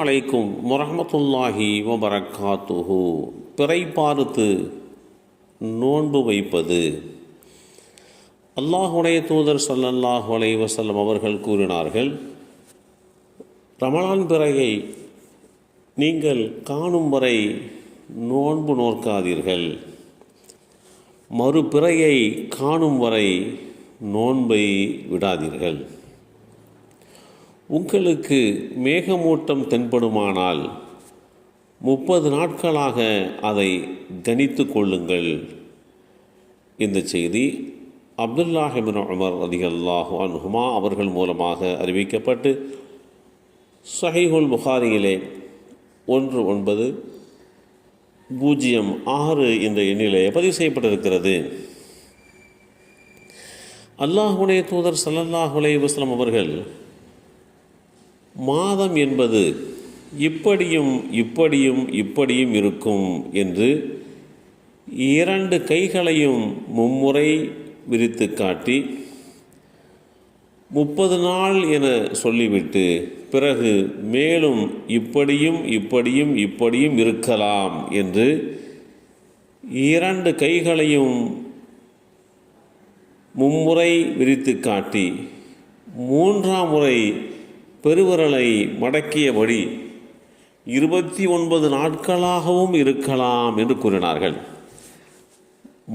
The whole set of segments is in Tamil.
அலைக்கும் வரஹ்மத்துல்லாஹி வபரகாத்துஹு. பிறை பார்த்து நோன்பு வைப்பது. அல்லாஹுடைய தூதர் ஸல்லல்லாஹு அலைஹி வஸல்லம் அவர்கள் கூறினார்கள், ரமலான் பிறையை நீங்கள் காணும் வரை நோன்பு நோற்காதீர்கள், மறுபிறையை காணும் வரை நோன்பை விடாதீர்கள். உங்களுக்கு மேகமூட்டம் தென்படுமானால் 30 நாட்களாக அதை கணித்து கொள்ளுங்கள். இந்த செய்தி அப்துல்லாஹ் இப்னு உமர் ரலியல்லாஹு அன்ஹுமா அவர்கள் மூலமாக அறிவிக்கப்பட்டு ஸஹீஹுல் புகாரியிலே 1906 என்ற எண்ணிலே பதிவு செய்யப்பட்டிருக்கிறது. அல்லாஹுடைய தூதர் ஸல்லல்லாஹு அலைஹி வஸல்லம் அவர்கள், மாதம் என்பது இப்படியும் இப்படியும் இப்படியும் இருக்கும் என்று 2 கைகளையும் மும்முறை விரித்து காட்டி 30 நாள் என சொல்லிவிட்டு பிறகு மேலும் இப்படியும் இப்படியும் இப்படியும் இருக்கலாம் என்று 2 கைகளையும் மும்முறை விரித்து காட்டி 3ஆம் முறை பெருவிரலை மடக்கியபடி 29 நாட்களாகவும் இருக்கலாம் என்று கூறினார்கள்.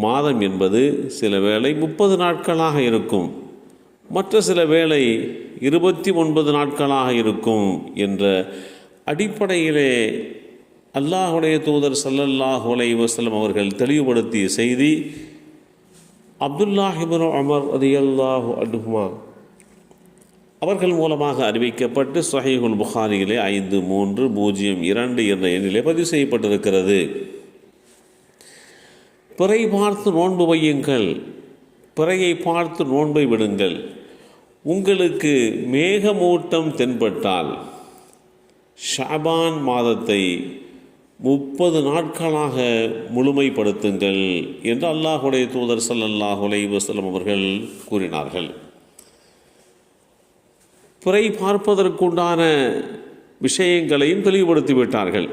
மாதம் என்பது சில வேளை 30 நாட்களாக இருக்கும், மற்ற சில வேளை 29 நாட்களாக இருக்கும் என்ற அடிப்படையிலே அல்லாஹுடைய தூதர் ஸல்லல்லாஹு அலைஹி வஸல்லம் அவர்கள் தெளிவுபடுத்திய செய்தி அப்துல்லாஹ் இப்னு உமர் ரலியல்லாஹு அன்ஹுமா அவர்கள் மூலமாக அறிவிக்கப்பட்டு ஸஹீஹுல் புகாரியிலே 5302 என்ற எண்ணிலே பதிவு செய்யப்பட்டிருக்கிறது. பிறை பார்த்து நோன்பு வையுங்கள், பிறையை பார்த்து நோன்பை விடுங்கள். உங்களுக்கு மேகமூட்டம் தென்பட்டால் ஷஅபான் மாதத்தை 30 நாட்களாக முழுமைப்படுத்துங்கள் என்று அல்லாஹுடைய தூதர் ஸல்லல்லாஹு அலைஹி வஸல்லம் அவர்கள் கூறினார்கள். பிறை பார்ப்பதற்குண்டான விஷயங்களையும் தெளிவுபடுத்திவிட்டார்கள்.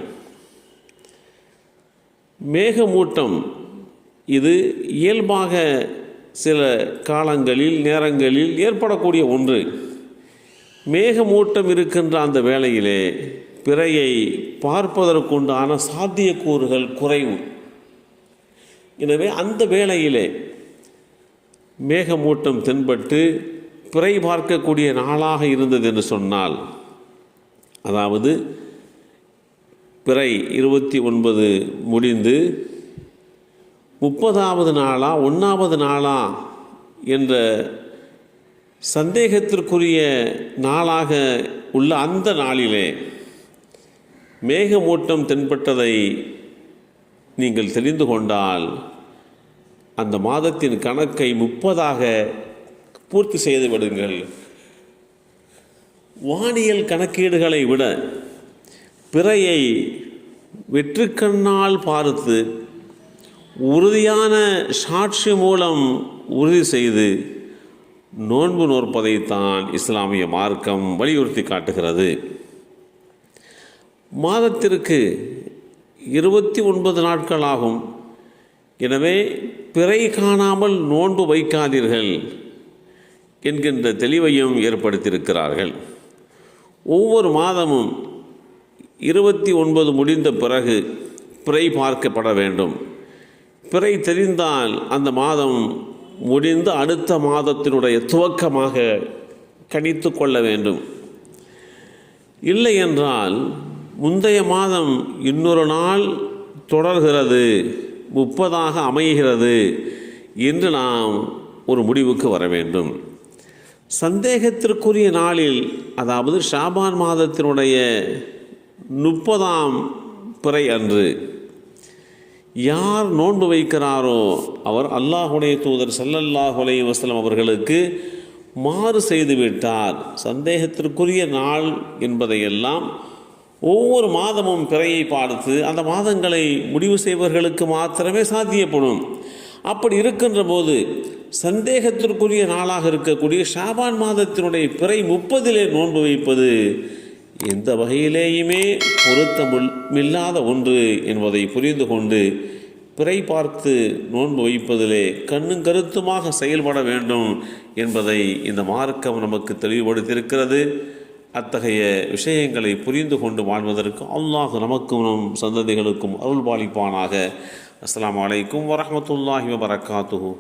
மேகமூட்டம் இது இயல்பாக சில காலங்களில் நேரங்களில் ஏற்படக்கூடிய ஒன்று. மேகமூட்டம் இருக்கின்ற அந்த வேளையிலே பிறையை பார்ப்பதற்குண்டான சாத்தியக்கூறுகள் குறைவு. எனவே அந்த வேளையிலே மேகமூட்டம் தென்பட்டு பிறை பார்க்கக்கூடிய நாளாக இருந்தது என்று சொன்னால், அதாவது பிறை 29 முடிந்து 30வது நாளா 1வது நாளா என்ற சந்தேகத்திற்குரிய நாளாக உள்ள அந்த நாளிலே மேகமூட்டம் தென்பட்டதை நீங்கள் தெரிந்து கொண்டால் அந்த மாதத்தின் கணக்கை 30ஆக பூர்த்தி செய்து விடுங்கள். வானியல் கணக்கீடுகளை விட பிறையை வெற்றுக்கண்ணால் பார்த்து உறுதியான சாட்சி மூலம் உறுதி செய்து நோன்பு நோற்பதைத்தான் இஸ்லாமிய மார்க்கம் வலியுறுத்தி காட்டுகிறது. மாதத்திற்கு 29 நாட்கள் ஆகும். எனவே பிறை காணாமல் நோன்பு வைக்காதீர்கள் என்கின்ற தெளிவையும் ஏற்படுத்தியிருக்கிறார்கள். ஒவ்வொரு மாதமும் 29 முடிந்த பிறகு பிறை பார்க்கப்பட வேண்டும். பிறை தெரிந்தால் அந்த மாதம் முடிந்து அடுத்த மாதத்தினுடைய துவக்கமாக கணித்து கொள்ள வேண்டும். இல்லை என்றால் முந்தைய மாதம் இன்னொரு நாள் தொடர்கிறது, 30ஆக அமைகிறது என்று நாம் ஒரு முடிவுக்கு வர வேண்டும். சந்தேகத்திற்குரிய நாளில், அதாவது ஷாபான் மாதத்தினுடைய 30ஆம் பிறை அன்று யார் நோன்பு வைக்கிறாரோ அவர் அல்லாஹுடைய தூதர் ஸல்லல்லாஹு அலைஹி வஸல்லம் அவர்களுக்கு மாறு செய்துவிட்டார். சந்தேகத்திற்குரிய நாள் என்பதையெல்லாம் ஒவ்வொரு மாதமும் பிறையை பார்த்து அந்த மாதங்களை முடிவு செய்வர்களுக்கு மாத்திரமே சாத்தியப்படும். அப்படி இருக்கின்ற போது சந்தேகத்திற்குரிய நாளாக இருக்கக்கூடிய ஷாபான் மாதத்தினுடைய பிறை 30 நோன்பு வைப்பது எந்த வகையிலேயுமே பொருத்தமில்லாத ஒன்று என்பதை புரிந்து கொண்டு பிறை பார்த்து நோன்பு வைப்பதிலே கண்ணும் கருத்துமாக செயல்பட வேண்டும் என்பதை இந்த மார்க்கம் நமக்கு தெளிவுபடுத்தியிருக்கிறது. அத்தகைய விஷயங்களை புரிந்து கொண்டு வாழ்வதற்கு அல்லாஹ் நமக்கும் நம் சந்ததிகளுக்கும் அருள் பாலிப்பானாக. அஸ்ஸலாமு அலைக்கும் வரஹ்மத்துல்லாஹி வபரகாத்துஹு.